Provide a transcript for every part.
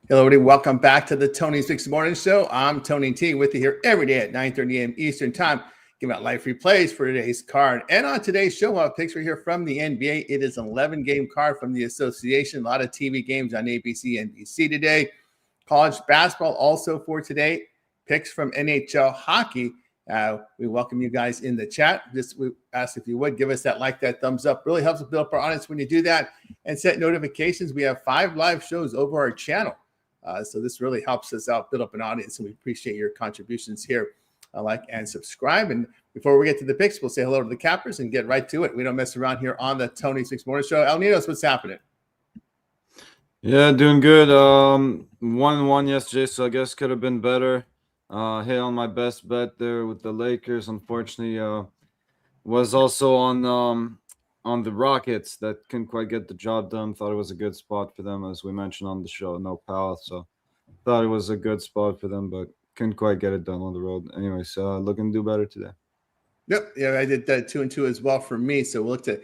Hello, everybody. Welcome back to the Tony's Fix Morning Show. I'm Tony T with you here every day at 9:30 a.m. Eastern Time. Giving out live replays for today's card. And on today's show, our picks right here from the NBA. It is an 11-game card from the association. A lot of TV games on ABC, NBC today. College basketball also for today. Picks from NHL hockey. We welcome you guys in the chat. We ask if you would give us that like, that thumbs up. Really helps us build up our audience when you do that. And set notifications. We have 5 live shows over our channel. So this really helps us out, build up an audience, and we appreciate your contributions here. Like and subscribe. And before we get to the picks, we'll say hello to the cappers and get right to it. We don't mess around here on the Tony's Fix Morning Show. El Ninos, what's happening? Yeah, doing good. 1-1 yesterday, so I guess could have been better. Hit on my best bet there with the Lakers. Unfortunately, was also on the Rockets that couldn't quite get the job done. Thought it was a good spot for them, as we mentioned on the show. No Powell, so thought it was a good spot for them, but couldn't quite get it done on the road. Anyways, looking to do better today. Yep, yeah, I did 2-2 as well for me. So we'll look to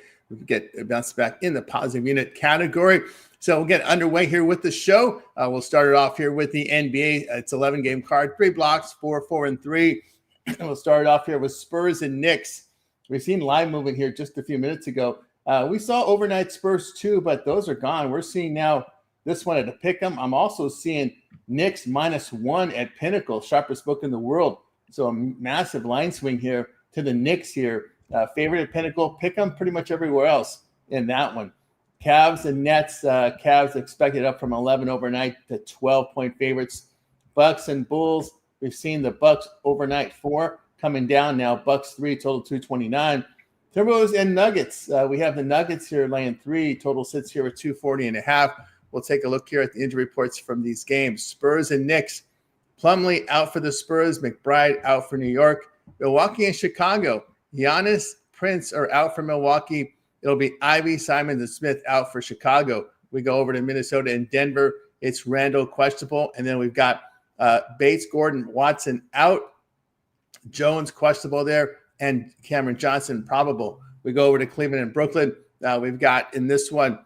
get bounced back in the positive unit category. So we'll get underway here with the show. We'll start it off here with the NBA. It's 11-game card, 3 blocks, 4, 4, and 3. We'll start it off here with Spurs and Knicks. We've seen line movement here just a few minutes ago. We saw overnight Spurs too, but those are gone. We're seeing now this one at a pick'em. I'm also seeing Knicks -1 at Pinnacle, sharpest book in the world. So a massive line swing here to the Knicks here. Favorite at Pinnacle, pick'em pretty much everywhere else in that one. Cavs and Nets. Cavs expected up from 11 overnight to 12-point favorites. Bucks and Bulls. We've seen the Bucks overnight 4 coming down now. Bucks 3, total 229. Timberwolves and Nuggets. We have the Nuggets here laying 3. Total sits here at 240.5. We'll take a look here at the injury reports from these games. Spurs and Knicks. Plumlee out for the Spurs. McBride out for New York. Milwaukee and Chicago. Giannis, Prince are out for Milwaukee. It'll be Ivy, Simons, and Smith out for Chicago. We go over to Minnesota and Denver. It's Randall questionable. And then we've got Bates, Gordon, Watson out. Jones questionable there. And Cameron Johnson probable. We go over to Cleveland and Brooklyn. We've got in this one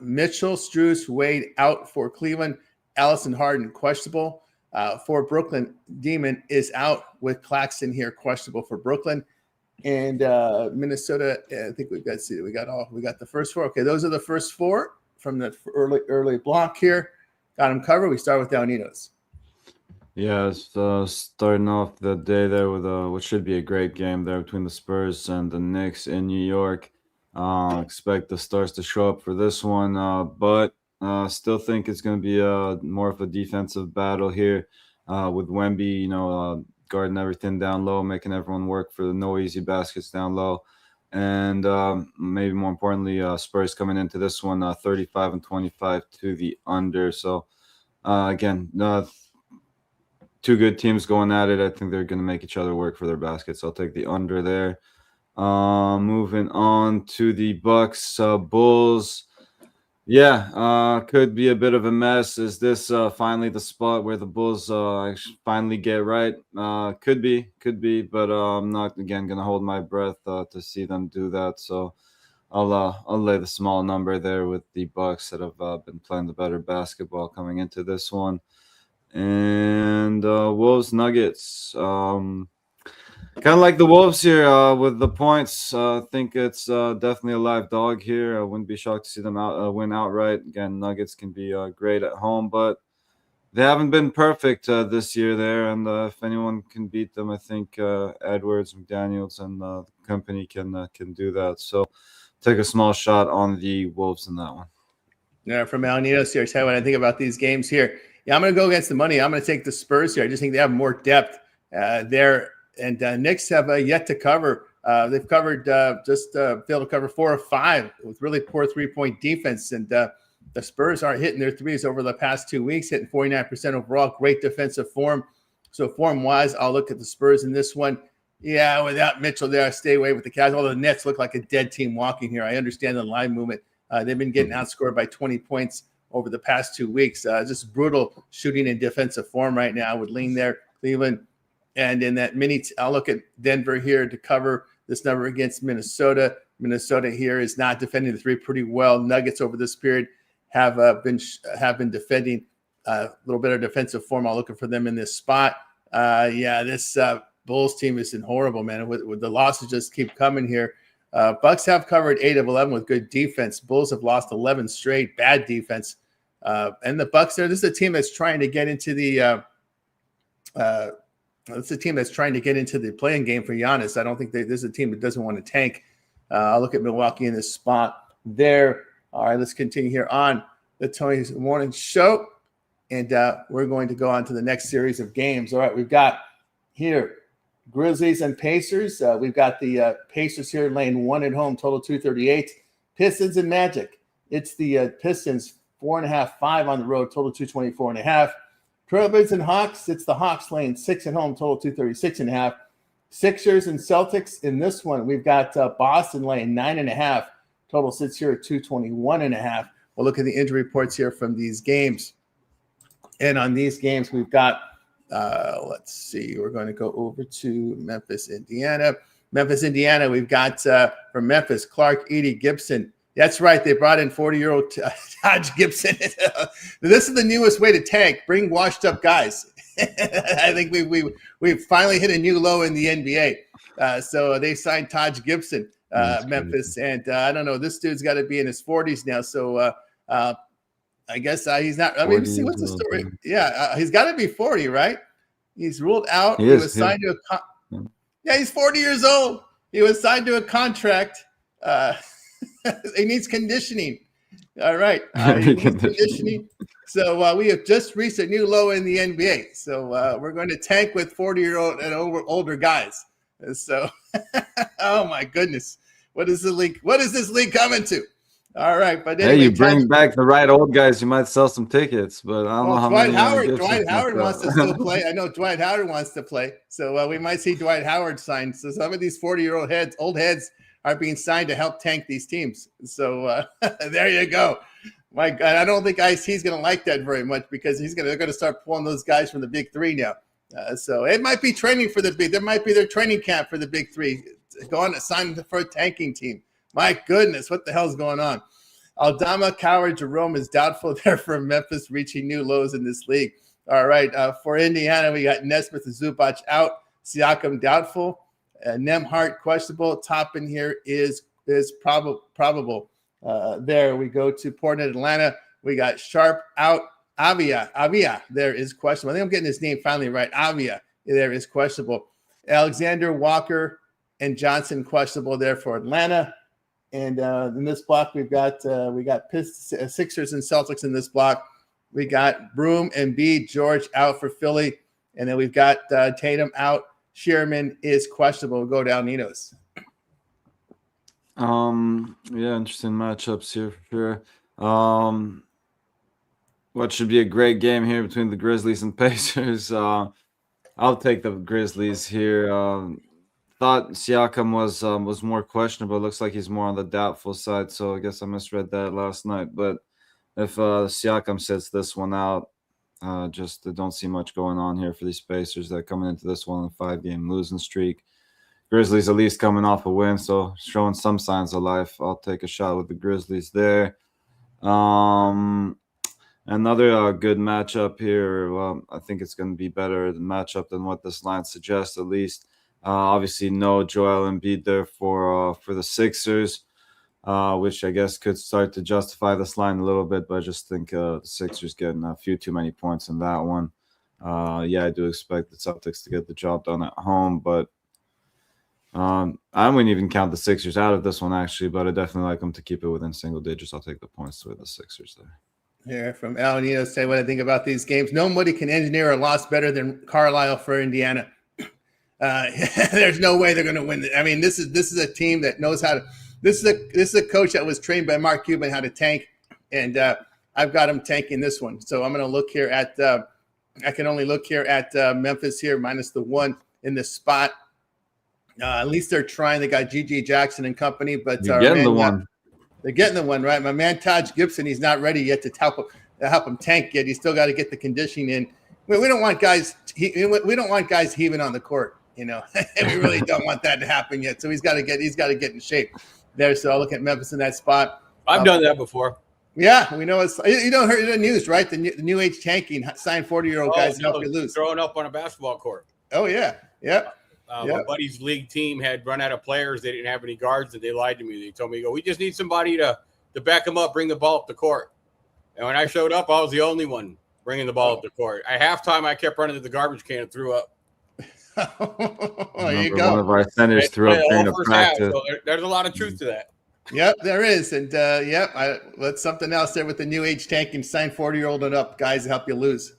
Mitchell, Strus, Wade out for Cleveland. Allison Harden questionable. For Brooklyn, Demon is out with Claxton here questionable for Brooklyn. And Minnesota, I think we got the first 4. Okay, those are the first 4 from the early block here. Got them covered. We start with El Ninos. Yeah, it's starting off the day there with what should be a great game there between the Spurs and the Knicks in New York. Expect the Stars to show up for this one, but still think it's going to be more of a defensive battle here with Wemby, guarding everything down low, making everyone work for the no easy baskets down low. And maybe more importantly, Spurs coming into this one 35-25 to the under. So, again, 2 good teams going at it. I think they're going to make each other work for their baskets. I'll take the under there. Moving on to the Bucks, Bulls. Yeah, could be a bit of a mess. Is this finally the spot where the Bulls finally get right? Could be, but I'm not again gonna hold my breath to see them do that. So I'll lay the small number there with the Bucks that have been playing the better basketball coming into this one. And Wolves Nuggets. Kind of like the Wolves here with the points. I think it's definitely a live dog here. I wouldn't be shocked to see them win outright. Again, Nuggets can be great at home, but they haven't been perfect this year there. And if anyone can beat them, I think Edwards, McDaniels, and the company can do that. So take a small shot on the Wolves in that one. Yeah, from El Ninos here. When I think about these games here, I'm going to go against the money. I'm going to take the Spurs here. I just think they have more depth there. And Knicks have yet to cover. They've covered failed to cover 4 of 5 with really poor 3-point defense. And the Spurs aren't hitting their threes over the past 2 weeks, hitting 49% overall. Great defensive form. So form-wise, I'll look at the Spurs in this one. Yeah, without Mitchell there, I stay away with the Cavs. Although the Nets look like a dead team walking here. I understand the line movement. They've been getting outscored by 20 points over the past 2 weeks. Just brutal shooting and defensive form right now. I would lean there. Cleveland. And in that I'll look at Denver here to cover this number against Minnesota. Minnesota here is not defending the 3 pretty well. Nuggets over this period have been defending a little bit of defensive form. I'm looking for them in this spot. This Bulls team is in horrible, man. With the losses just keep coming here. Bucks have covered 8 of 11 with good defense. Bulls have lost 11 straight, bad defense. And the Bucks this is a team that's trying to get into the it's a team that's trying to get into the playing game for Giannis. I don't think this is a team that doesn't want to tank. I'll look at Milwaukee in this spot there. All right, let's continue here on the Tony's Morning Show. And we're going to go on to the next series of games. All right, we've got here Grizzlies and Pacers. We've got the Pacers here laying 1 at home, total 238. Pistons and Magic. It's the Pistons 4.5, 5 on the road, total 224.5. Trailblazers and Hawks. It's the Hawks laying 6 at home, total 236.5. Sixers and Celtics. In this one, we've got Boston laying 9.5. Total sits here at 221.5. We'll look at the injury reports here from these games. And on these games, we've got, let's see, we're going to go over to Memphis, Indiana. Memphis, Indiana, we've got from Memphis, Clark, Edie, Gibson. That's right. They brought in 40-year-old Taj Gibson. This is the newest way to tank. Bring washed-up guys. I think we've finally hit a new low in the NBA. So they signed Taj Gibson, Memphis. Crazy. And I don't know. This dude's got to be in his 40s now. So I guess he's not. I mean, see what's the story. Yeah, he's got to be 40, right? He's ruled out. He was signed to a he's 40 years old. He was signed to a contract. He needs conditioning. All right. He needs conditioning. So we have just reached a new low in the NBA. So we're going to tank with 40-year-old and older guys. So, oh my goodness, what is the league? What is this league coming to? All right, but anyway, hey, you bring back the right old guys, you might sell some tickets. But I don't know how Dwight many. Dwight Howard wants to still play. I know Dwight Howard wants to play, so we might see Dwight Howard signed. So some of these 40-year-old old heads, are being signed to help tank these teams. So there you go. My God, I don't think Ice-T's going to like that very much because they're going to start pulling those guys from the Big Three now. So it might be training for there might be their training camp for the Big Three. Go on to sign for a tanking team. My goodness, what the hell's going on? Aldama, Coward, Jerome is doubtful there for Memphis, reaching new lows in this league. All right, for Indiana, we got Nesmith and Zubac out. Siakam doubtful. Nemhart questionable. Toppin here is probable. There we go to Portland, Atlanta. We got Sharp out. Avia there is questionable. I think I'm getting his name finally right. Avia there is questionable. Alexander, Walker, and Johnson questionable there for Atlanta. And in this block, we got Sixers and Celtics in this block. We got Broom and B. George out for Philly. And then we've got Tatum out. Sherman is questionable. We'll go down Ninos. Yeah, interesting matchups here for sure. What should be a great game here between the Grizzlies and Pacers. I'll take the Grizzlies here. Thought Siakam was more questionable. Looks like he's more on the doubtful side, so I guess I misread that last night. But if Siakam sits this one out, just don't see much going on here for these Pacers that are coming into this one on a 5-game losing streak. Grizzlies at least coming off a win, so showing some signs of life. I'll take a shot with the Grizzlies there. Another good matchup here. Well, I think it's going to be better the matchup than what this line suggests, at least. Obviously, no Joel Embiid there for the Sixers, which I guess could start to justify this line a little bit, but I just think the Sixers getting a few too many points in that one. Yeah, I do expect the Celtics to get the job done at home, but I wouldn't even count the Sixers out of this one, actually, but I definitely like them to keep it within single digits. I'll take the points with the Sixers there. Here from Al Nino, say what I think about these games. Nobody can engineer a loss better than Carlisle for Indiana. There's no way they're going to win. I mean, this is a team that knows how to. This is a coach that was trained by Mark Cuban how to tank, and I've got him tanking this one. So I'm going to look here at. I can only look here at Memphis here minus the 1 in this spot. At least they're trying. They got G.G. Jackson and company, but they're getting the one. They're getting the one, right? My man Taj Gibson, he's not ready yet to help him tank yet. He's still got to get the conditioning in. We don't want guys. We don't want guys heaving on the court. You know, we really don't want that to happen yet. So he's got to get in shape there. So I'll look at Memphis in that spot. I've done that before. Yeah, we know it's you don't hear the news, right? The new age tanking signed 40-year-old guys to help you lose. Throwing up on a basketball court. Oh yeah, yep. My buddy's league team had run out of players. They didn't have any guards, and they lied to me. They told me, "We just need somebody to back them up, bring the ball up the court." And when I showed up, I was the only one bringing the ball up the court. At halftime, I kept running to the garbage can and threw up. There you go. One of our centers threw up during the practice. So there's a lot of truth to that. Yep, there is. And that's something else there with the new age tanking, sign 40-year-old and up guys to help you lose.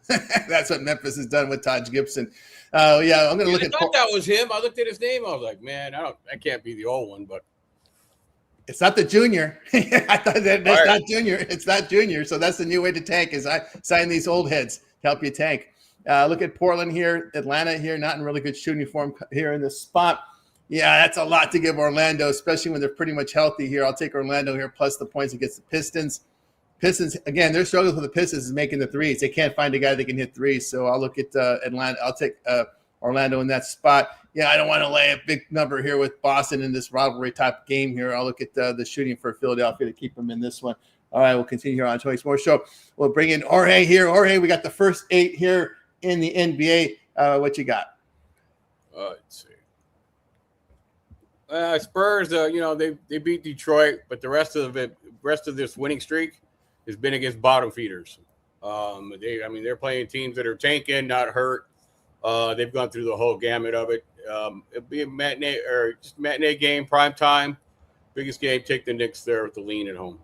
That's what Memphis has done with Taj Gibson. I'm going to look at. I thought that was him. I looked at his name. I was like, man, I can't be the old one, but it's not the junior. I thought that's not junior. It's not junior. So that's the new way to tank is I sign these old heads to help you tank. Look at Portland here, Atlanta here, not in really good shooting form here in this spot. Yeah, that's a lot to give Orlando, especially when they're pretty much healthy here. I'll take Orlando here plus the points against the Pistons. Pistons, again, their struggle for the Pistons is making the threes. They can't find a guy that can hit threes. So I'll look at Atlanta. I'll take Orlando in that spot. Yeah, I don't want to lay a big number here with Boston in this rivalry type game here. I'll look at the shooting for Philadelphia to keep them in this one. All right, we'll continue here on Tony Sports Show. We'll bring in Jorge here. Jorge, we got the first 8 here in the NBA. What you got? Let's see. Spurs, they beat Detroit, but the rest of this winning streak has been against bottom feeders. They're playing teams that are tanking, not hurt. They've gone through the whole gamut of it. It'll be a matinee game, prime time, biggest game. Take the Knicks there with the lean at home.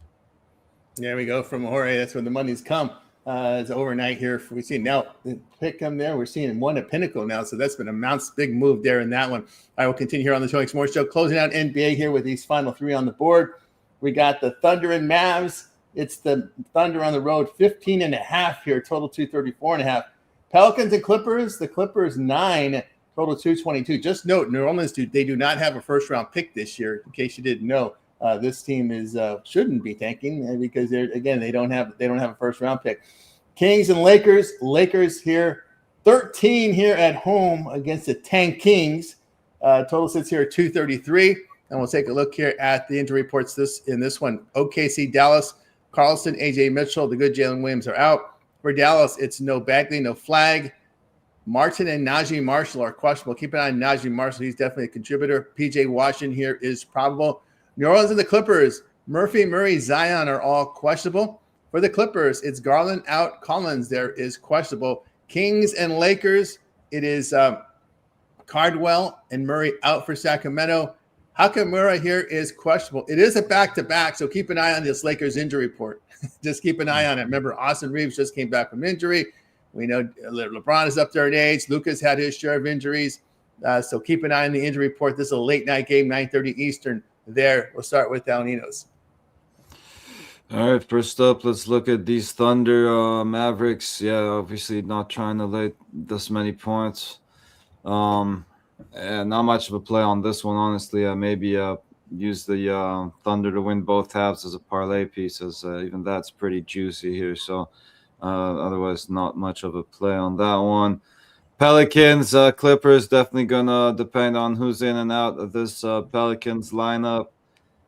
There we go from Jorge. That's where the money's come. It's overnight here. We see now pick them there. We're seeing one at Pinnacle now, so that's been a Mounts big move there in that one. I will continue here on the Tony Sports Show, closing out NBA here with these final 3 on the board. We got the Thunder and Mavs. It's the Thunder on the road, 15.5 here, total 234.5. Pelicans and Clippers. The Clippers 9, total 222. Just note, New Orleans they do not have a first round pick this year. In case you didn't know, this team shouldn't be tanking because they don't have a first round pick. Kings and Lakers. Lakers here, 13 here at home against the Tank Kings. Total sits here at 233. And we'll take a look here at the injury reports. In this one, OKC, Dallas, Carlson, AJ Mitchell, the good Jalen Williams are out. For Dallas, it's no Bagley, no Flag. Martin and Najee Marshall are questionable. Keep an eye on Najee Marshall. He's definitely a contributor. PJ Washington here is probable. New Orleans and the Clippers, Murphy, Murray, Zion are all questionable. For the Clippers, it's Garland out. Collins there is questionable. Kings and Lakers, it is Cardwell and Murray out for Sacramento. Hachimura here is questionable. It is a back-to-back, so keep an eye on this Lakers injury report. Just keep an eye on it. Remember, Austin Reeves just came back from injury. We know LeBron is up there in age. Luka's had his share of injuries. So keep an eye on the injury report. This is a late-night game, 9:30 Eastern. There, we'll start with Al Ninos. All right, first up, let's look at these Thunder Mavericks. Yeah, obviously not trying to lay this many points. And not much of a play on this one, honestly. Maybe use the Thunder to win both halves as a parlay piece, as even that's pretty juicy here. So otherwise, not much of a play on that one. Pelicans, Clippers, definitely going to depend on who's in and out of this Pelicans lineup.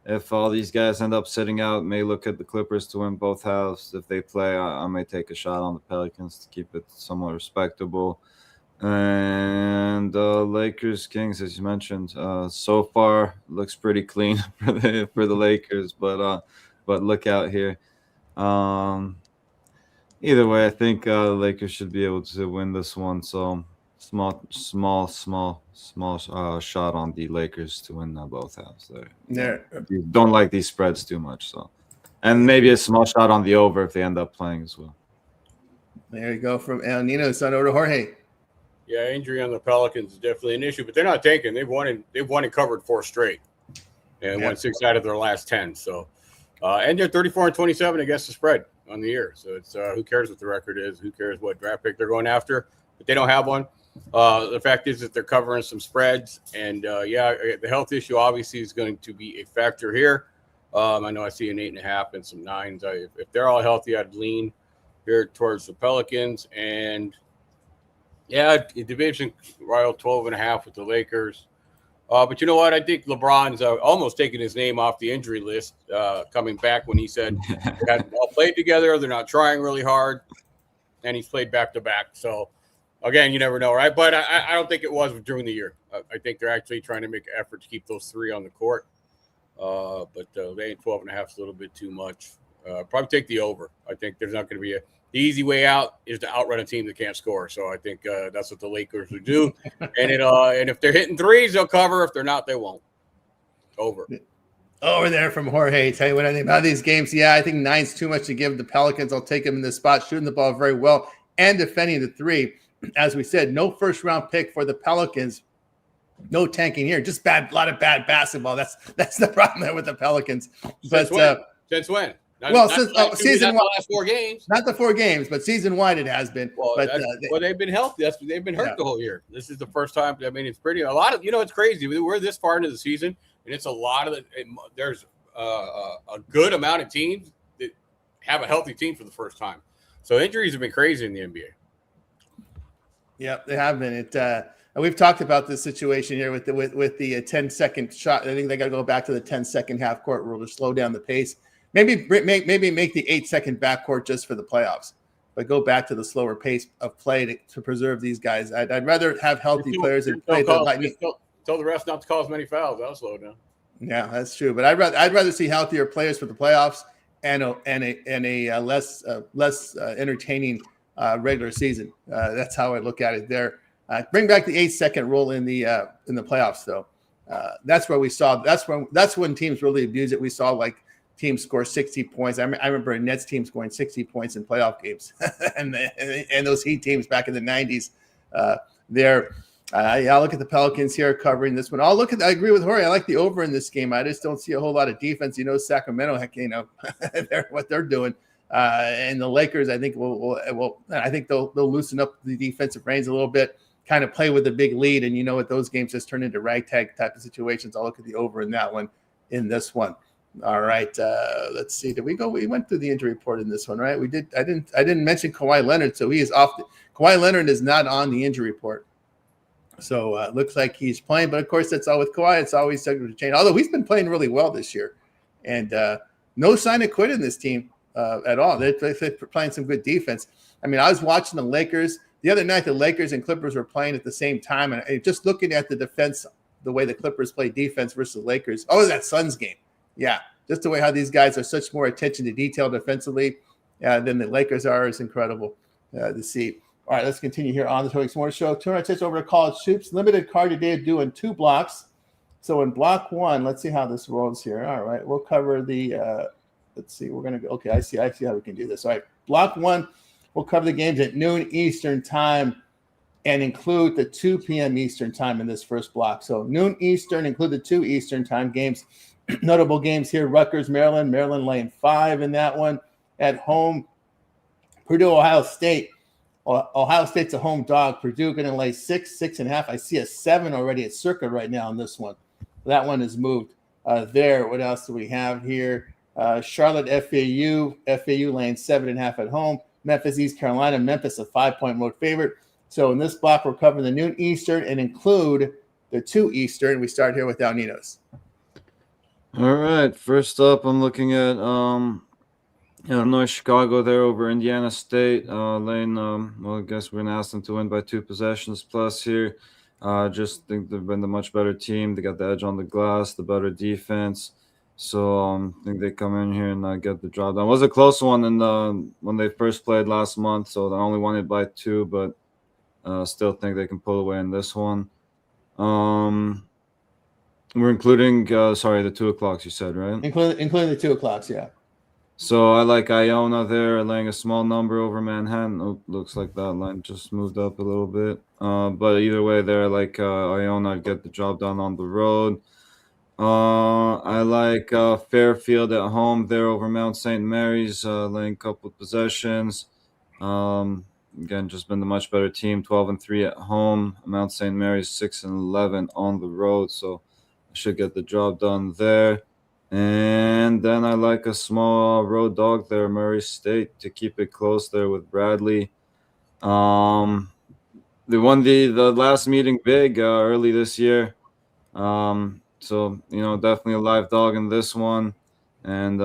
If all these guys end up sitting out, may look at the Clippers to win both halves. If they play, I may take a shot on the Pelicans to keep it somewhat respectable. And Lakers, Kings, as you mentioned, so far looks pretty clean for the Lakers, but look out here. Either way, I think the Lakers should be able to win this one. So small shot on the Lakers to win both halves there. You don't like these spreads too much, so and maybe a small shot on the over if they end up playing as well. There you go from El Nino. Son over to Jorge. Yeah, injury on the Pelicans is definitely an issue, but they're not tanking. They've won and covered 4 straight, and won 6 out of their last 10. So, and they're 34-27 against the spread on the year. So it's who cares what the record is? Who cares what draft pick they're going after? But they don't have one. The fact is that they're covering some spreads, and the health issue obviously is going to be a factor here. I know I see an 8.5 and some 9s. If they're all healthy, I'd lean here towards the Pelicans. And yeah, division rival 12.5 with the Lakers. But you know what? I think LeBron's almost taking his name off the injury list coming back when he said they hadn't all played together. They're not trying really hard. And he's played back-to-back. So, again, you never know, right? But I don't think it was during the year. I think they're actually trying to make an effort to keep those three on the court. But they ain't 12.5 is a little bit too much. Probably take the over. I think there's not going to be the easy way out is to outrun a team that can't score. So I think that's what the Lakers would do. And if they're hitting threes, they'll cover. If they're not, they won't. Over. Over there from Jorge. Tell you what I think about these games. Yeah, I think 9's too much to give the Pelicans. I'll take them in this spot, shooting the ball very well and defending the three. As we said, no first-round pick for the Pelicans. No tanking here. Just a lot of bad basketball. That's the problem there with the Pelicans. But Since when? Since season-wide, the last 4 games. Not the 4 games, but season-wide it has been. Well, they've been healthy. They've been hurt the whole year. This is the first time. I mean, it's a lot of. It's crazy. We're this far into the season, and it's a lot of. There's a good amount of teams that have a healthy team for the first time. So injuries have been crazy in the NBA. Yeah, they have been. And we've talked about this situation here with the 10-second shot. I think they got to go back to the 10-second half-court rule to slow down the pace. Maybe make the 8-second backcourt just for the playoffs, but go back to the slower pace of play to preserve these guys. I'd rather have healthy players and play the Lightning. Tell the refs not to call as many fouls. That'll slow down. Yeah, that's true. But I'd rather see healthier players for the playoffs and a less entertaining regular season. That's how I look at it there. Bring back the 8-second rule in the playoffs, though. That's where we saw. That's when teams really abuse it. We saw like teams score 60 points. I remember a Nets team scoring 60 points in playoff games, and those Heat teams back in the 90s. I'll look at the Pelicans here covering this one. I agree with Jorge. I like the over in this game. I just don't see a whole lot of defense. Sacramento, what they're doing. And the Lakers, I think I think they'll loosen up the defensive reins a little bit, kind of play with a big lead. And what those games just turn into ragtag type of situations. I'll look at the over in that one, in this one. All right. Let's see. Did we go? We went through the injury report in this one, right? We did. I didn't mention Kawhi Leonard, so he is off. Kawhi Leonard is not on the injury report. So it looks like he's playing, but of course that's all with Kawhi. It's always subject to change. Although he's been playing really well this year, and no sign of quitting this team at all. They're playing some good defense. I mean, I was watching the Lakers the other night. The Lakers and Clippers were playing at the same time, and just looking at the defense, the way the Clippers play defense versus the Lakers. Oh, that Suns game. Yeah, just the way how these guys are such more attention to detail defensively than the Lakers are is incredible to see. All right, let's continue here on the Total Sports Show. 200 tips over to college hoops. Limited card today doing 2 blocks. So in block 1, let's see how this rolls here. All right, we'll cover the let's see. We're going to go. Okay, I see how we can do this. All right, block 1, we'll cover the games at noon Eastern time and include the 2 p.m. Eastern time in this first block. So noon Eastern, include the 2 Eastern time games. Notable games here: Rutgers, Maryland laying 5 in that one. At home, Purdue, Ohio State. Ohio State's a home dog. Purdue going to lay 6.5. I see a 7 already at Circa right now on this one. That one is moved there. What else do we have here? Charlotte, FAU laying 7.5 at home. Memphis, East Carolina. Memphis a 5-point road favorite. So in this block, we're covering the noon Eastern and include the 2 Eastern. We start here with Al Ninos. All right. First up, I'm looking at Illinois, Chicago there over Indiana State. Laying, I guess we're going to ask them to win by 2 possessions plus here. Just think they've been the much better team. They got the edge on the glass, the better defense. So I think they come in here and get the job done. It was a close one when they first played last month, so they only won it by 2, but still think they can pull away in this one. We're including, the 2 o'clocks you said, right? Including the 2 o'clocks, yeah. So I like Iona there, laying a small number over Manhattan. Oh, looks like that line just moved up a little bit. But either way there, I like Iona get the job done on the road. I like Fairfield at home there over Mount St. Mary's, laying a couple of possessions. Again, just been the much better team, 12-3 at home. Mount St. Mary's 6-11 on the road, so I should get the job done there. And then I like a small road dog there, Murray State, to keep it close there with Bradley. They won the last meeting big early this year. So definitely a live dog in this one, and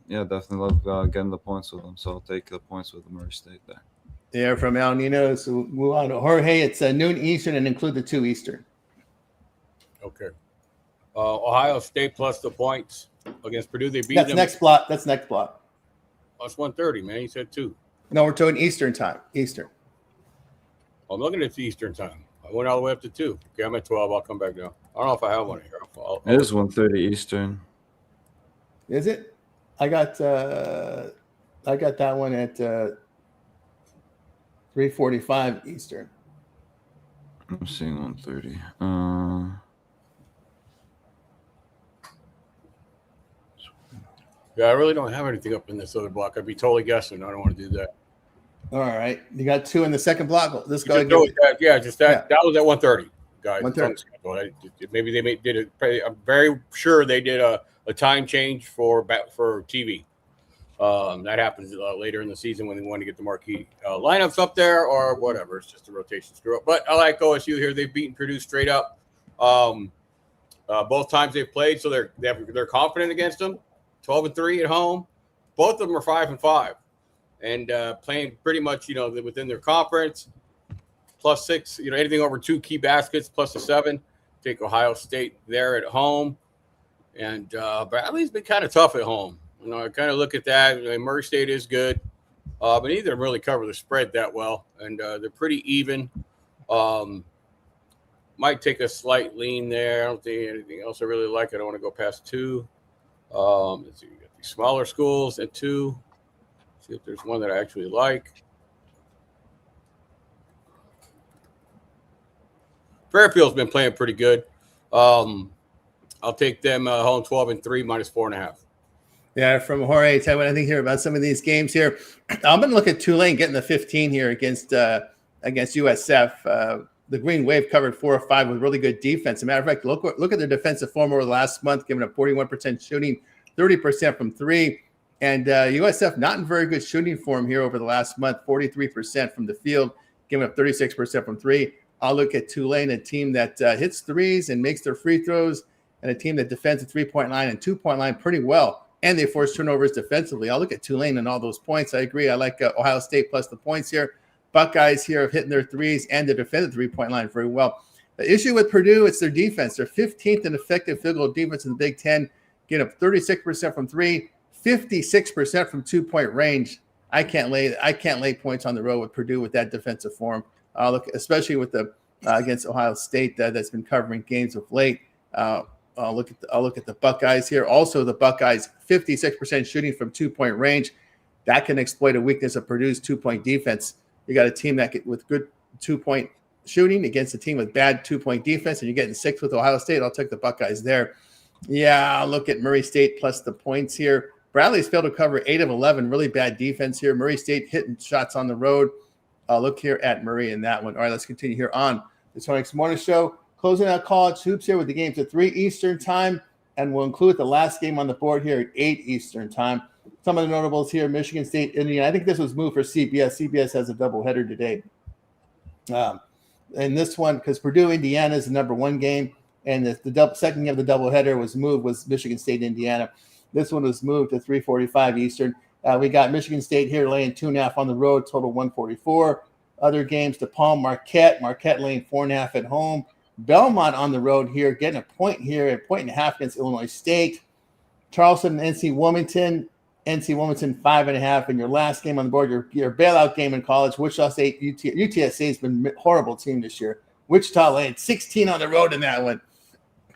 definitely love getting the points with them. So I'll take the points with the Murray State there. Yeah, from El Nino. So move on to Jorge. It's noon Eastern and include the 2 Eastern. Okay. Ohio State plus the points against Purdue. They beat That's them. next block. That's next block. Plus 130, man. You said 2. No, we're talking Eastern time. Eastern. I'm looking at the Eastern time. I went all the way up to 2. Okay, I'm at 12. I'll come back now. I don't know if I have one here. It is 1:30 Eastern. Is it? I got that one at 3:45 Eastern. I'm seeing 1:30. Yeah, I really don't have anything up in this other block. I'd be totally guessing. I don't want to do that. All right. You got 2 in the second block. Let's go That was at 1:30, guys. 1:30. Maybe they did it. I'm very sure they did a time change for TV. That happens later in the season when they want to get the marquee lineups up there or whatever. It's just a rotation screw up. But I like OSU here. They've beaten Purdue straight up both times they've played, so they're confident against them. 12-3 at home. Both of them are 5-5, and playing pretty much within their conference. +6, anything over 2 key baskets plus a 7. Take Ohio State there at home, and Bradley's been kind of tough at home. I kind of look at that. Murray State is good, but neither of them really cover the spread that well, and they're pretty even. Might take a slight lean there. I don't think anything else I really like. I don't want to go past 2. Let's see, we got these smaller schools at 2. See if there's one that I actually like. Fairfield's been playing pretty good. I'll take them home 12-3 -4.5. Yeah, from Jorge. Tell you what I think here about some of these games here. I'm going to look at Tulane getting the 15 here against USF. The Green Wave covered 4 or 5 with really good defense. As a matter of fact, look at their defensive form over the last month, giving up 41% shooting, 30% from 3. And USF not in very good shooting form here over the last month, 43% from the field, giving up 36% from 3. I'll look at Tulane, a team that hits threes and makes their free throws, and a team that defends the 3-point line and 2-point line pretty well. And they force turnovers defensively. I'll look at Tulane and all those points. I agree. I like Ohio State plus the points here. Buckeyes here have hitting their threes and they defend the 3-point line very well. The issue with Purdue, it's their defense. They're 15th in effective field goal defense in the Big Ten, getting up 36% from 3, 56% from 2-point range. I can't lay points on the road with Purdue with that defensive form. Look, especially with the against Ohio State that's been covering games of late. I'll look at the Buckeyes here. Also, the Buckeyes 56% shooting from 2-point range. That can exploit a weakness of Purdue's 2-point defense. You got a team with good 2-point shooting against a team with bad 2-point defense, and you're getting 6 with Ohio State. I'll take the Buckeyes there. Yeah, I'll look at Murray State plus the points here. Bradley's failed to cover 8 of 11. Really bad defense here. Murray State hitting shots on the road. I'll look here at Murray in that one. All right, let's continue here on the Tony's Morning Show. Closing out college hoops here with the games at 3 Eastern time, and we'll include the last game on the board here at 8 Eastern time. Some of the notables here, Michigan State, Indiana. I think this was moved for CBS. CBS has a doubleheader today. And this one, because Purdue, Indiana is the number 1 game, and the second game of the doubleheader was Michigan State, Indiana. This one was moved to 3:45 Eastern. We got Michigan State here laying 2.5 on the road, total 144. Other games, DePaul, Marquette laying 4.5 at home. Belmont on the road here, getting a point here, 1.5 against Illinois State. Charleston, NC Wilmington 5.5. And your last game on the board, your bailout game in college, Wichita State, UTSA has been a horrible team this year. Wichita laying 16 on the road in that one.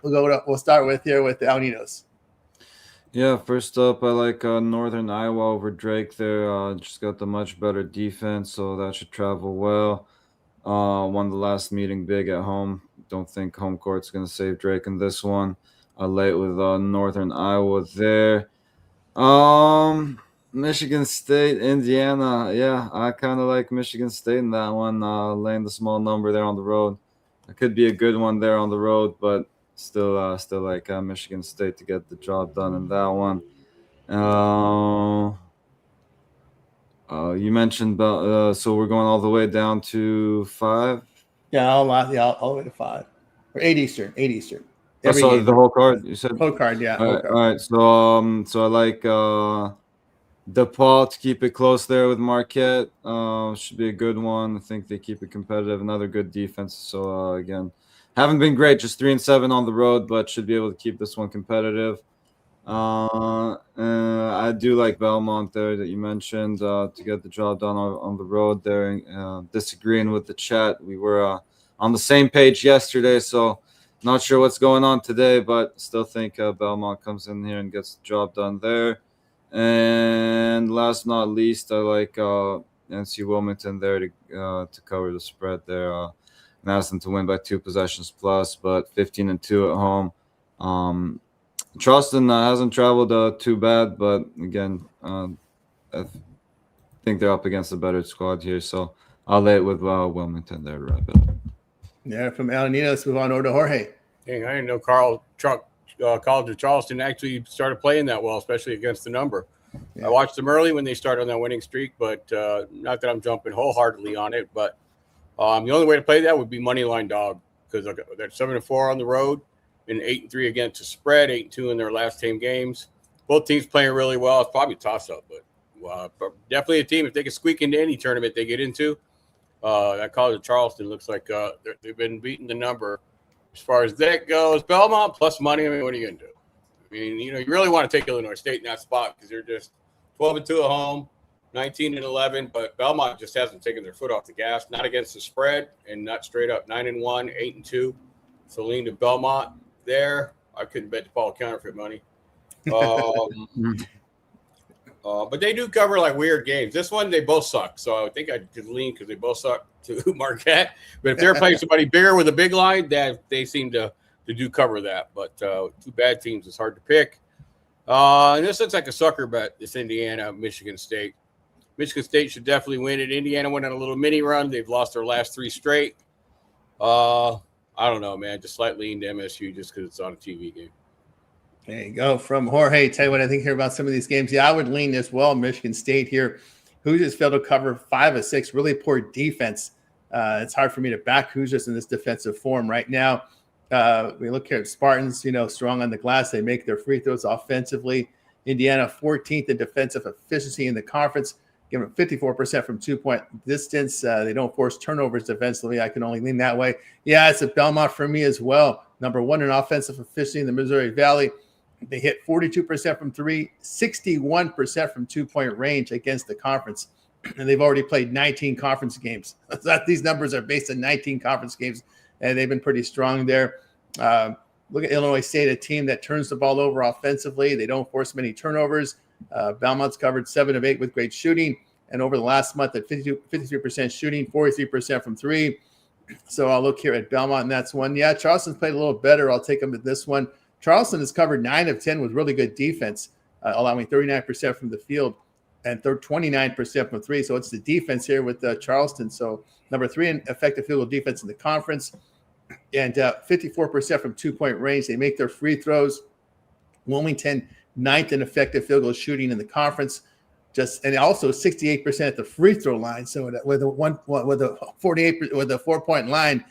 We'll start with here with the Alninos. Yeah, first up, I like Northern Iowa over Drake there. Just got the much better defense, so that should travel well. Won the last meeting big at home. Don't think home court's going to save Drake in this one. Late with Northern Iowa there. Michigan State, Indiana. Yeah, I kind of like Michigan State in that one. Laying the small number there on the road. It could be a good one there on the road, but still like Michigan State to get the job done in that one. You mentioned about so we're going all the way down to 5. Yeah, all the way to 5 or 8 Eastern. 8 Eastern. every So game. the whole card, you said? Whole card, yeah. All Whole right, card. all right. So I like DePaul to keep it close there with Marquette. Should be a good one. I think they keep it competitive. Another good defense. So again, haven't been great, just 3-7 on the road, but should be able to keep this one competitive. I do like Belmont there that you mentioned to get the job done on the road there. Disagreeing with the chat, we were on the same page yesterday, so not sure what's going on today, but still think Belmont comes in here and gets the job done there. And last but not least, I like NC Wilmington there to cover the spread there. And ask them to win by 2 possessions plus, but 15-2 at home. Charleston hasn't traveled too bad, but again, I think they're up against a better squad here, so I'll lay it with Wilmington there to wrap it up. Yeah, from Alanino, let's move on over to Jorge. Dang, I didn't know College of Charleston actually started playing that well, especially against the number. Yeah. I watched them early when they started on that winning streak, but not that I'm jumping wholeheartedly on it. But the only way to play that would be money line dog, because they're 7-4 on the road and 8-3 against the spread, 8-2 in their last 10 games. Both teams playing really well. It's probably a toss-up, but definitely a team, if they can squeak into any tournament they get into. That College of Charleston looks like they've been beating the number. As far as that goes, Belmont plus money, I mean, what are you going to do? I mean, you really want to take Illinois State in that spot because they're just 12-2 at home, 19-11, but Belmont just hasn't taken their foot off the gas, not against the spread and not straight up 9-1, 8-2. So lean to Belmont there. I couldn't bet DePaul counterfeit money. But they do cover like weird games. This one, they both suck. So I think I could lean because they both suck to Marquette. But if they're playing somebody bigger with a big line, that they seem to do cover that. But 2 bad teams is hard to pick. And this looks like a sucker bet. This Indiana, Michigan State. Michigan State should definitely win it. Indiana went on a little mini run. They've lost their last 3 straight. I don't know, man. Just slightly into MSU just because it's on a TV game. There you go. From Jorge, tell you what I think here about some of these games. Yeah, I would lean as well. Michigan State here, who just failed to cover 5 of 6. Really poor defense. It's hard for me to back Hoosiers in this defensive form right now. We look here at Spartans, strong on the glass. They make their free throws offensively. Indiana, 14th in defensive efficiency in the conference, giving 54% from 2-point distance. They don't force turnovers defensively. I can only lean that way. Yeah, it's a Belmont for me as well. Number 1 in offensive efficiency in the Missouri Valley. They hit 42% from 3, 61% from 2-point range against the conference. And they've already played 19 conference games. These numbers are based on 19 conference games, and they've been pretty strong there. Look at Illinois State, a team that turns the ball over offensively. They don't force many turnovers. Belmont's covered 7 of 8 with great shooting. And over the last month at 53% shooting, 43% from 3. So I'll look here at Belmont, and that's one. Yeah, Charleston's played a little better. I'll take them at this one. Charleston has covered 9 of 10 with really good defense, allowing 39% from the field and 29% from 3. So it's the defense here with Charleston. So number 3 in effective field goal defense in the conference, and 54% from 2-point range. They make their free throws. Wilmington, 9th in effective field goal shooting in the conference, and also 68% at the free throw line. So with a 4-point line,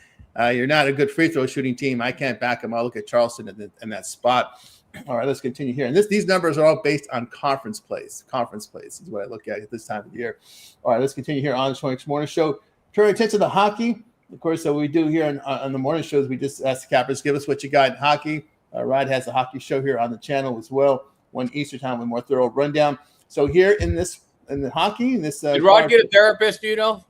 you're not a good free throw shooting team. I can't back them. I'll look at Charleston in that spot. All right, let's continue here. And these numbers are all based on conference plays. Conference plays is what I look at this time of year. All right, let's continue here on the Schwanks Morning Show. Turn our attention to hockey. Of course, what we do here on the morning shows, we just ask the cappers, give us what you got in hockey. Rod has a hockey show here on the channel as well, 1 Eastern time with more thorough rundown. So here in the hockey, did Rod get a therapist? Do you know?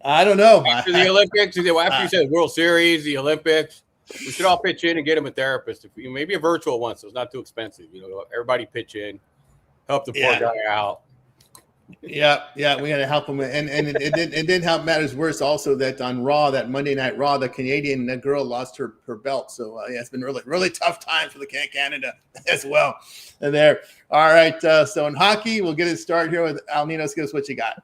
I don't know. After the Olympics, after you said World Series, the Olympics, we should all pitch in and get him a therapist. Maybe a virtual one, so it's not too expensive. Everybody pitch in, help the poor guy out. Yeah, we got to help him. And it didn't help matters worse also that on Raw, that Monday Night Raw, the Canadian girl lost her belt. So it's been really, really tough time for the Canada as well. And there. All right. So in hockey, we'll get it started here with Al Ninos. Give us what you got.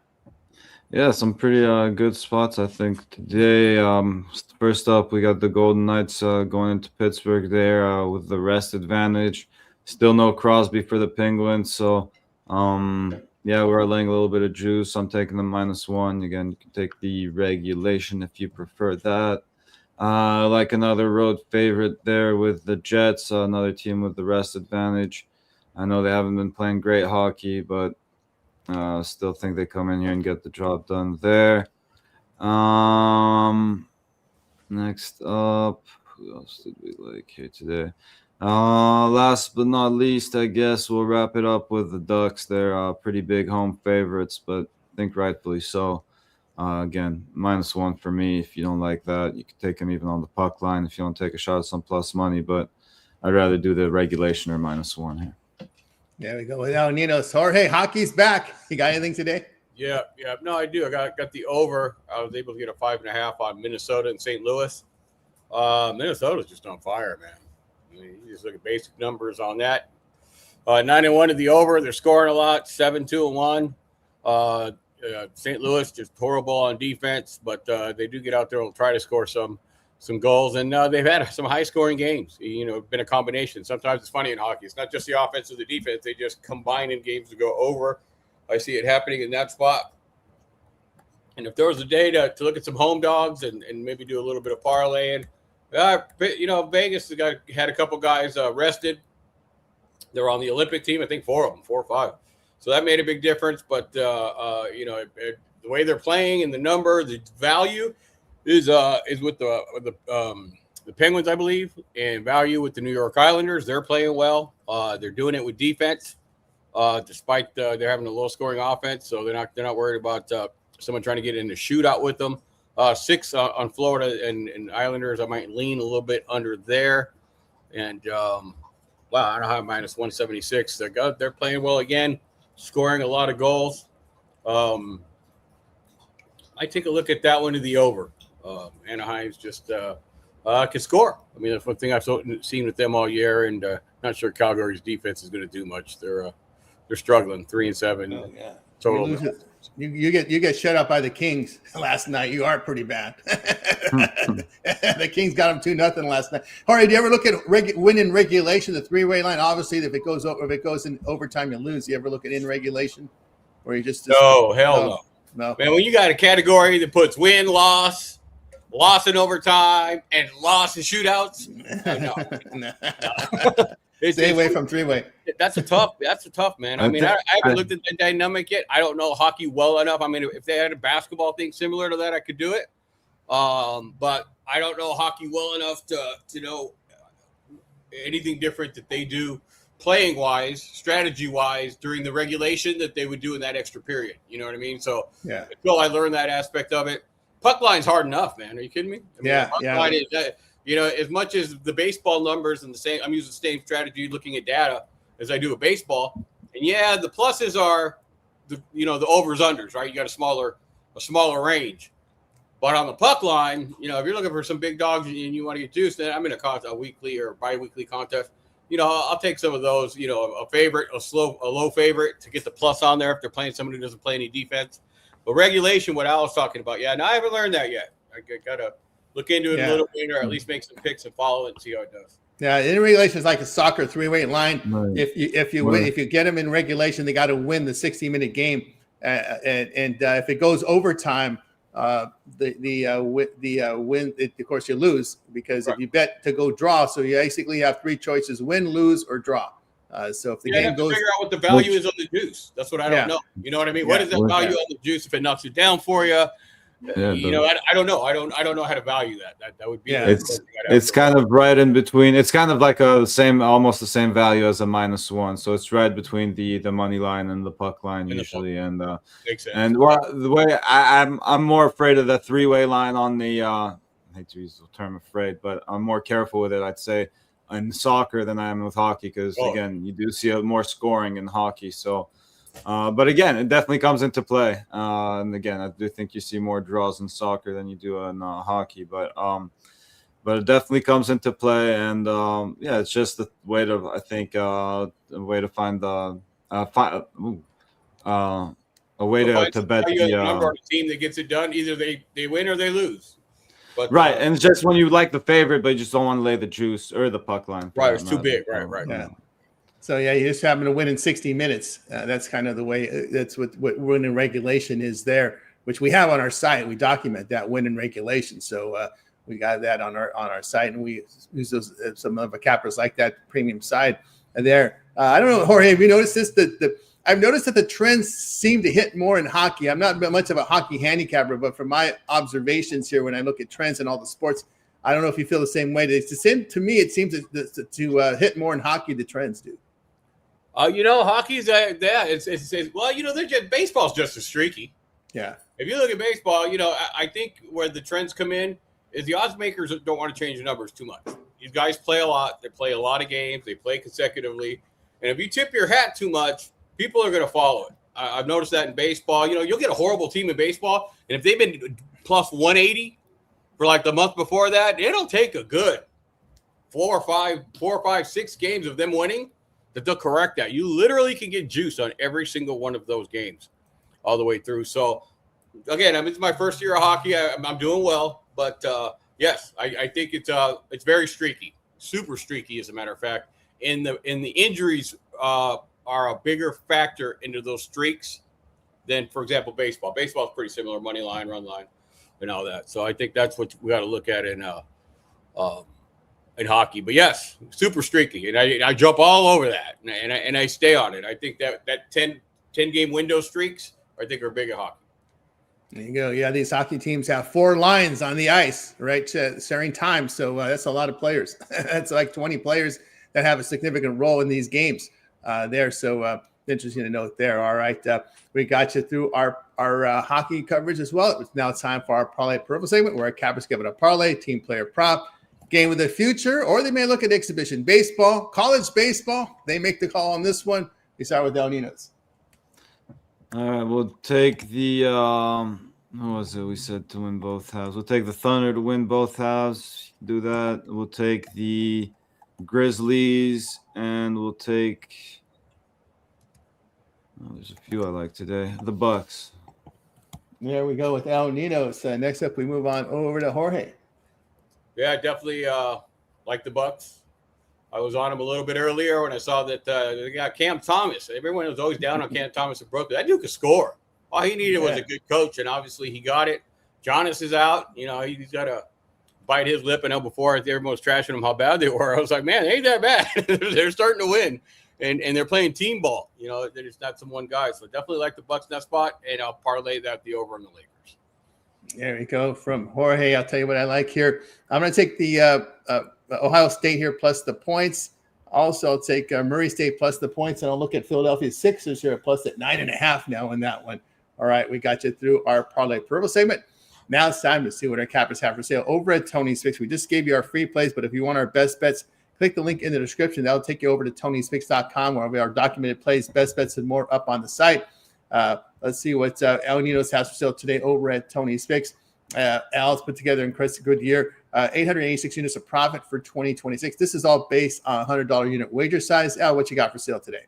Yeah, some pretty good spots, I think, today. First up, we got the Golden Knights going into Pittsburgh there with the rest advantage. Still no Crosby for the Penguins. So, we're laying a little bit of juice. I'm taking the -1. Again, you can take the regulation if you prefer that. Like another road favorite there with the Jets, another team with the rest advantage. I know they haven't been playing great hockey, but still think they come in here and get the job done there. Next up, who else did we like here today? Last but not least, I guess we'll wrap it up with the Ducks. They're pretty big home favorites, but I think rightfully so. Again, -1 for me. If you don't like that, you can take them even on the puck line if you want to take a shot at some plus money, but I'd rather do the regulation or -1 here. There we go. Now, Nino's Jorge, hockey's back. You got anything today? Yeah. No, I do. I got the over. I was able to get a 5.5 on Minnesota and St. Louis. Minnesota's just on fire, man. I mean, you just look at basic numbers on that. 9-1 to the over. They're scoring a lot. 7-2-1. St. Louis just horrible on defense, but they do get out there and try to score some goals, and they've had some high-scoring games. Been a combination. Sometimes it's funny in hockey. It's not just the offense or the defense. They just combine in games to go over. I see it happening in that spot. And if there was a day to look at some home dogs and maybe do a little bit of parlaying, Vegas had a couple guys rested. They're on the Olympic team, I think 4 of them, 4 or 5. So that made a big difference. But, the way they're playing and the number, the value is with the Penguins, I believe, and value with the New York Islanders. They're playing well. They're doing it with defense, despite they're having a low-scoring offense. So they're not worried about someone trying to get in a shootout with them. 6 on Florida and Islanders. I might lean a little bit under there. And I don't have -176. They're playing well again, scoring a lot of goals. I take a look at that one to the over. Anaheim's just can score. I mean, that's one thing I've seen with them all year, and not sure Calgary's defense is going to do much. They're struggling. 3-7 total. You get shut up by the Kings last night. You are pretty bad. The Kings got them 2-0 last night. Jorge, do you ever look at win in regulation, the 3-way line? Obviously, if it goes in overtime, you lose. You ever look at in regulation, or you just no, hell no. Man, when you got a category that puts win, loss in overtime, and loss in shootouts, no. Stay away from 3-way. That's a tough, man. I mean, I haven't looked at the dynamic yet. I don't know hockey well enough. I mean, if they had a basketball thing similar to that, I could do it. But I don't know hockey well enough to know anything different that they do playing wise, strategy wise during the regulation that they would do in that extra period. You know what I mean? So yeah, until I learned that aspect of it, puck line's hard enough, man. Are you kidding me? I mean, puck line is that. As much as the baseball numbers and I'm using the same strategy looking at data as I do with baseball. And the pluses are the overs unders, right? You got a smaller range. But on the puck line, if you're looking for some big dogs and you want to get juiced, then I'm in a weekly or bi-weekly contest. I'll take some of those, a favorite, a low favorite to get the plus on there if they're playing someone who doesn't play any defense. But regulation, what Al was talking about, no, I haven't learned that yet. I got to look into it a little bit, or at least make some picks and follow it and see how it does. Yeah, in regulation is like a soccer 3-way line. Right. If you get them in regulation, they got to win the 60-minute game, and if it goes overtime, win. Of course, you lose because if you bet to go draw, so you basically have 3 choices: win, lose, or draw. So if the game goes, figure out what the value is on the juice. That's what I don't know. You know what I mean? What is the value on the juice if it knocks it down for you? I don't know. I don't know how to value that. That would be. Yeah, it's kind of right in between. It's kind of like almost the same value as a -1. So it's right between the money line and the puck line usually. And makes sense. And the way I'm more afraid of that 3-way line on the. I hate to use the term afraid, but I'm more careful with it. I'd say in soccer than I am with hockey because again, you do see more scoring in hockey. So. But again, it definitely comes into play. And again, I do think you see more draws in soccer than you do in hockey. But it definitely comes into play. And it's just the way to, I think, a way to find a way to bet the number on a team that gets it done. Either they win or they lose. But, right, and it's just when you like the favorite, but you just don't want to lay the juice or the puck line. Right, it's too big. Right. Yeah. So, you just happen to win in 60 minutes. That's kind of the way that's what winning regulation is there, which we have on our site. We document that win in regulation. So We got that on our site, and we use those some of the cappers like that premium side there. I don't know, Jorge, have you noticed this? I've noticed that the trends seem to hit more in hockey. I'm not much of a hockey handicapper, but from my observations here, when I look at trends in all the sports, I don't know if you feel the same way. It's the same to me. It seems to hit more in hockey. The trends do. Hockey's it's well, baseball's just as streaky. Yeah. If you look at baseball, I think where the trends come in is the odds makers don't want to change the numbers too much. These guys play a lot. They play a lot of games. They play consecutively. And if you tip your hat too much, people are going to follow it. I've noticed that in baseball. You'll get a horrible team in baseball, and if they've been plus 180 for like the month before that, it'll take a good 4 or 5, 6 games of them winning that they'll correct that. You literally can get juice on every single one of those games all the way through. So, again, it's my first year of hockey. I'm doing well, but yes, I think it's very streaky, super streaky, as a matter of fact. And the injuries are a bigger factor into those streaks than, for example, baseball. Baseball is pretty similar, money line, run line, and all that. So I think that's what we got to look at in hockey. But yes, super streaky, and I jump all over that, and I stay on it. I think that 10 game window streaks, I think, are big at hockey. There you go. Yeah, these hockey teams have 4 lines on the ice, right, sharing time. So that's a lot of players. That's like 20 players that have a significant role in these games there. So interesting to note there. All right, we got you through our hockey coverage as well. Now it's time for our parlay purple segment, where our cappers give it a parlay, team player prop, game of the future, or they may look at exhibition baseball, college baseball. They make the call on this one. We start with El Ninos. All right, we'll take the who was it? We said to win both halves. We'll take the Thunder to win both halves. Do that. We'll take the Grizzlies, and we'll take. Oh, there's a few I like today. The Bucks. There we go with El Ninos. Next up, we move on over to Jorge. Yeah, definitely like the Bucks. I was on him a little bit earlier when I saw that they got Cam Thomas. Everyone was always down on Cam Thomas in Brooklyn. That dude could score. All he needed was a good coach, and obviously he got it. Giannis is out. He's got to bite his lip. I know before everyone was trashing him how bad they were. I was like, man, they ain't that bad. They're starting to win, and they're playing team ball. They're just not some one guy. So definitely like the Bucks in that spot, and I'll parlay the over on the Lakers. There we go from Jorge. I'll tell you what I like here. I'm going to take the Ohio State here plus the points. Also, I'll take Murray State plus the points, and I'll look at Philadelphia Sixers here plus at 9.5 now in that one. All right, we got you through our parlay purple segment. Now it's time to see what our cappers have for sale over at Tony's Picks. We just gave you our free plays, but if you want our best bets, click the link in the description. That'll take you over to Tony'sPicks.com, where we have our documented plays, best bets, and more up on the site. Let's see what El Ninos has for sale today over at Tony's Picks. Al's put together and Chris a good year. 886 units of profit for 2026. This is all based on $100 unit wager size. Al, what you got for sale today?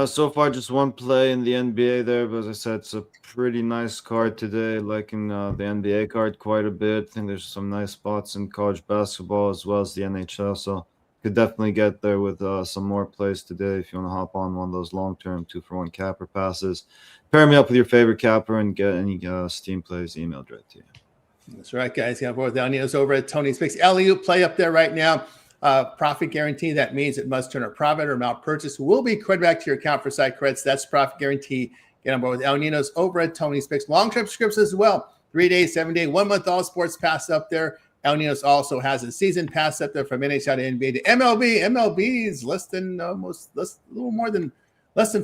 So far, just one play in the NBA there, but as I said, it's a pretty nice card today. Liking the NBA card quite a bit. I think there's some nice spots in college basketball as well as the NHL. So could definitely get there with some more plays today if you want to hop on one of those long-term 2-for-1 capper passes. Pair me up with your favorite capper and get any Steam plays emailed right to you. That's right, guys. Yeah, both El Ninos over at Tony's Picks. Alley-oop play up there right now. Profit guarantee. That means it must turn a profit or amount purchase will be credited back to your account for site credits. That's profit guarantee. Get on board with El Ninos over at Tony's Picks. Long-term subscriptions as well. 3-day, 7-day, 1-month all sports pass up there. El Ninos also has a season pass up there from NHL to NBA to MLB. MLB is less than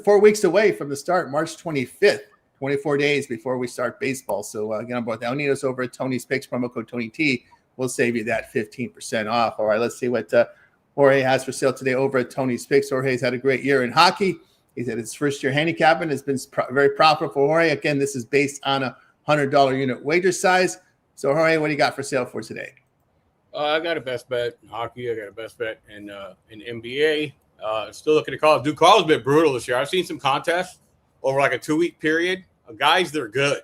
4 weeks away from the start, March 25th. 24 days before we start baseball. So get on board with El Ninos over at Tony's Picks. Promo code Tony T will save you that 15% off. All right, let's see what Jorge has for sale today over at Tony's Picks. Jorge's had a great year in hockey. He's had his first year handicapping. It's been very profitable for Jorge. Again, this is based on a $100 unit wager size. So, Jorge, what do you got for sale for today? I got a best bet in hockey. I got a best bet in NBA. Still looking at college. Dude, college has been brutal this year. I've seen some contests over like a 2-week period. Guys, they're good.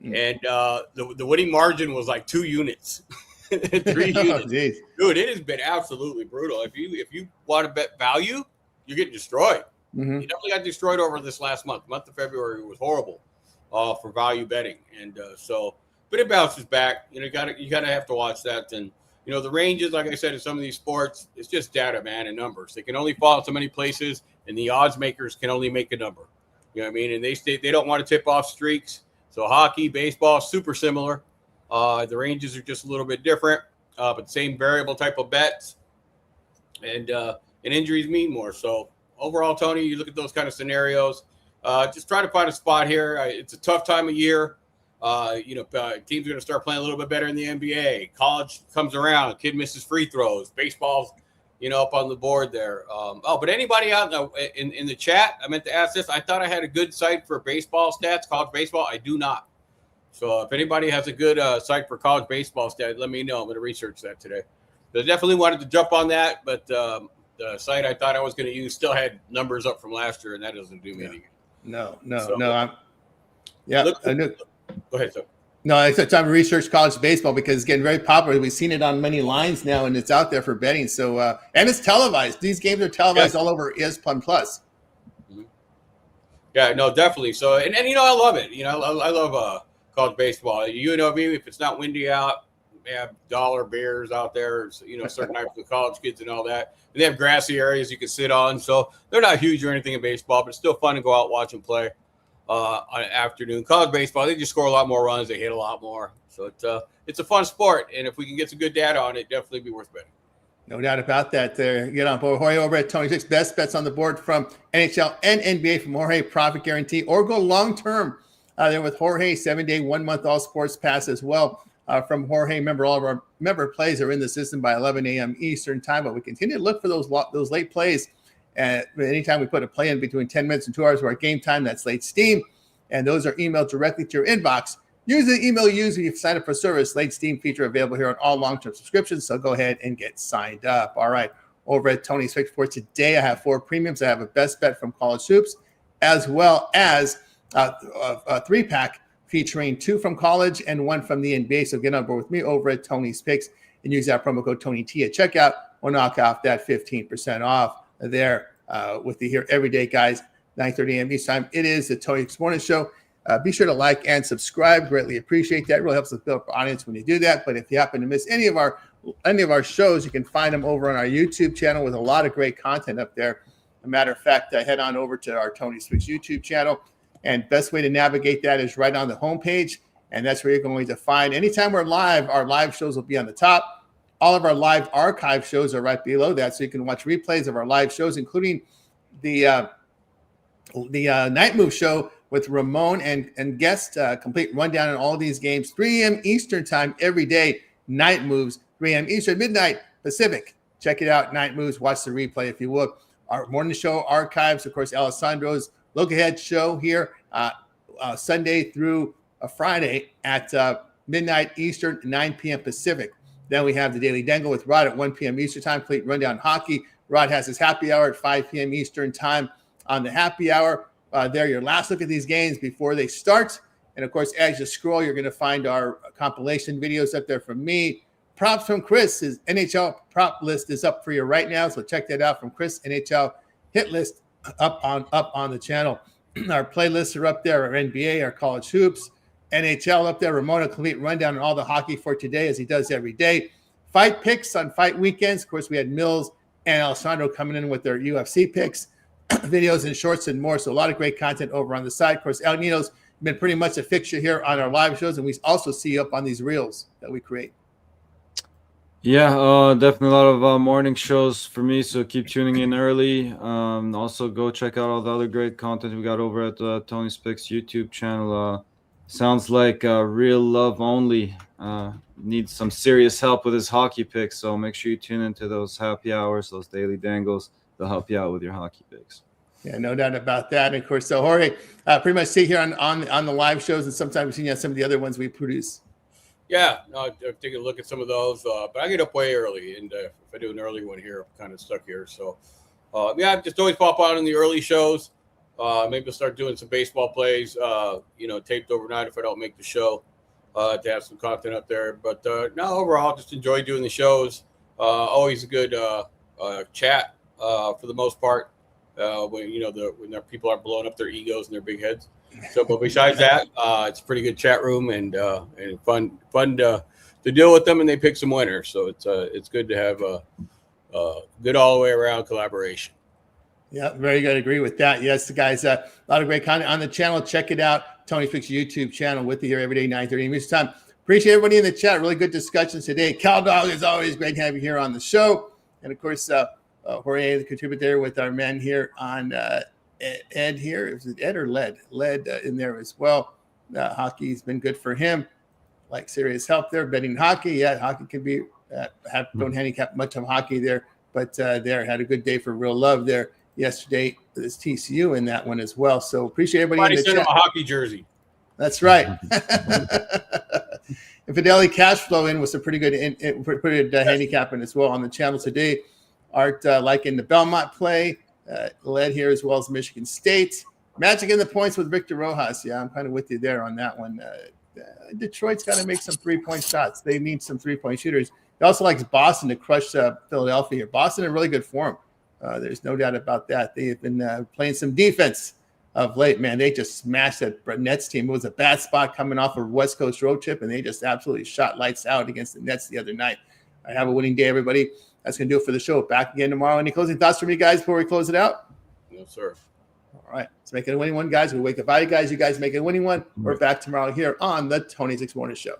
And the winning margin was like 2 units. 3 units. Geez. Dude, it has been absolutely brutal. If you want to bet value, you're getting destroyed. Mm-hmm. You definitely got destroyed over this last month. The month of February was horrible for value betting. And but but it bounces back. You gotta have to watch that. And the ranges, like I said, in some of these sports, it's just data, man, and numbers. They can only fall in so many places, and the odds makers can only make a number. You know what I mean? And they don't want to tip off streaks. So hockey, baseball, super similar. The ranges are just a little bit different, but same variable type of bets, and injuries mean more. So overall, Tony, you look at those kind of scenarios. Just try to find a spot here. It's a tough time of year. Teams are going to start playing a little bit better in the NBA. College comes around. Kid misses free throws. Baseball's, up on the board there. But anybody out in the chat, I meant to ask this. I thought I had a good site for baseball stats, college baseball. I do not. So if anybody has a good site for college baseball stats, let me know. I'm going to research that today. But I definitely wanted to jump on that, but the site I thought I was going to use still had numbers up from last year, and that doesn't do me any good. No. Go ahead, sir. No, it's time to research college baseball because it's getting very popular. We've seen it on many lines now, and it's out there for betting. So, and it's televised. These games are televised all over ESPN Plus. Mm-hmm. Yeah, no, definitely. So, and I love it. I love college baseball. If it's not windy out, they have dollar beers out there. Certain types of college kids and all that. And they have grassy areas you can sit on. So they're not huge or anything in baseball, but it's still fun to go out, watch, and play. On afternoon college baseball, they just score a lot more runs. They hit a lot more, so it's a fun sport. And if we can get some good data on it, definitely be worth betting. No doubt about that. There, get on board. Jorge over at Tony Six. Best bets on the board from NHL and NBA from Jorge. Profit guarantee, or go long term there with Jorge. 7-day, 1 month all sports pass as well from Jorge. Remember, all of our member plays are in the system by 11 a.m. Eastern time, but we continue to look for those late plays. Anytime we put a play in between 10 minutes and 2 hours of our game time, that's late steam. And those are emailed directly to your inbox. Use the email you use when you sign up for service. Late steam feature available here on all long-term subscriptions. So go ahead and get signed up. All right. Over at Tony's Fix for today, I have 4 premiums. I have a best bet from College Hoops, as well as a 3-pack featuring 2 from college and 1 from the NBA. So get on board with me over at Tony's Picks and use that promo code TonyT at checkout. We'll knock off that 15% off there with you here every day, guys. 9:30 a.m. Eastern time. It is the Tony X Morning Show. Be sure to like and subscribe. Greatly appreciate that. It really helps us build up our audience when you do that. But if you happen to miss any of our shows, you can find them over on our YouTube channel with a lot of great content up there. As a matter of fact, head on over to our Tony Switch YouTube channel. And best way to navigate that is right on the homepage. And that's where you're going to find anytime we're live, our live shows will be on the top. All of our live archive shows are right below that. So you can watch replays of our live shows, including the Night Move show with Ramon and guest, complete rundown on all these games. 3 a.m. Eastern time every day. Night Moves, 3 a.m. Eastern, midnight Pacific. Check it out. Night Moves. Watch the replay if you would. Our morning show archives, of course, Alessandro's Look Ahead show here Sunday through Friday at midnight Eastern, 9 p.m. Pacific. Then we have the Daily Dangle with Rod at 1 p.m. Eastern time. Complete rundown hockey. Rod has his happy hour at 5 p.m. Eastern time on the happy hour. There, your last look at these games before they start. And, of course, as you scroll, you're going to find our compilation videos up there from me. Props from Chris. His NHL prop list is up for you right now. So check that out from Chris, NHL hit list up on the channel. Our playlists are up there. Our NBA, our college hoops, NHL up there. Ramona complete rundown on all the hockey for today, as he does every day. Fight picks on fight weekends. Of course, we had Mills and Alessandro coming in with their UFC picks, videos and shorts and more. So a lot of great content over on the side. Of course, El Nino's been pretty much a fixture here on our live shows, and we also see you up on these reels that we create. Yeah, definitely a lot of morning shows for me, so keep tuning in early. Also, go check out all the other great content we got over at Tony's Picks YouTube channel. Sounds like Real Love Only needs some serious help with his hockey picks, so make sure you tune into those happy hours, those daily dangles. They'll help you out with your hockey picks. Yeah, no doubt about that. And of course, so Jorge, pretty much see here on the live shows, and sometimes we've seen some of the other ones we produce. Yeah, no, I've taken a look at some of those, but I get up way early, and if I do an early one here, I'm kind of stuck here. So, I just always pop out in the early shows. Maybe I'll start doing some baseball plays, taped overnight if I don't make the show, to have some content up there. But no, overall, just enjoy doing the shows. Always a good chat for the most part when when their people aren't blowing up their egos and their big heads. So, but besides that, it's a pretty good chat room and fun to deal with them, and they pick some winners. So it's good to have a good all the way around collaboration. Yeah, very good. Agree with that. Yes, the guys, a lot of great content on the channel. Check it out. Tony Fix YouTube channel with you here every day, 9:30 Eastern time. Appreciate everybody in the chat. Really good discussions today. Cal Dog, is always great to have you here on the show. And of course, Jorge, the contributor with our men here on Ed here. Is it Ed or Led? Led in there as well. Hockey's been good for him. Like serious help there. Betting hockey. Yeah, hockey can be, don't handicap much of hockey there. But there, had a good day for Real Love there yesterday. There's TCU in that one as well. So appreciate everybody in the Send chat. him a hockey jersey. That's right. And Fidelity Cash Flow in was a pretty good handicapping as well on the channel today. Art liking the Belmont play, led here as well as Michigan State. Magic in the points with Victor Rojas. Yeah, I'm kind of with you there on that one. Detroit's got to make some three-point shots. They need some three-point shooters. He also likes Boston to crush Philadelphia here. Boston in really good form. There's no doubt about that. They have been playing some defense of late. Man, they just smashed that Nets team. It was a bad spot coming off a West Coast road trip, and they just absolutely shot lights out against the Nets the other night. I have a winning day, everybody. That's going to do it for the show. Back again tomorrow. Any closing thoughts from you guys before we close it out? No, sir. All right. Let's make it a winning one, guys. We'll wake up by you guys. You guys make it a winning one. We're back tomorrow here on the Tony 6 Morning Show.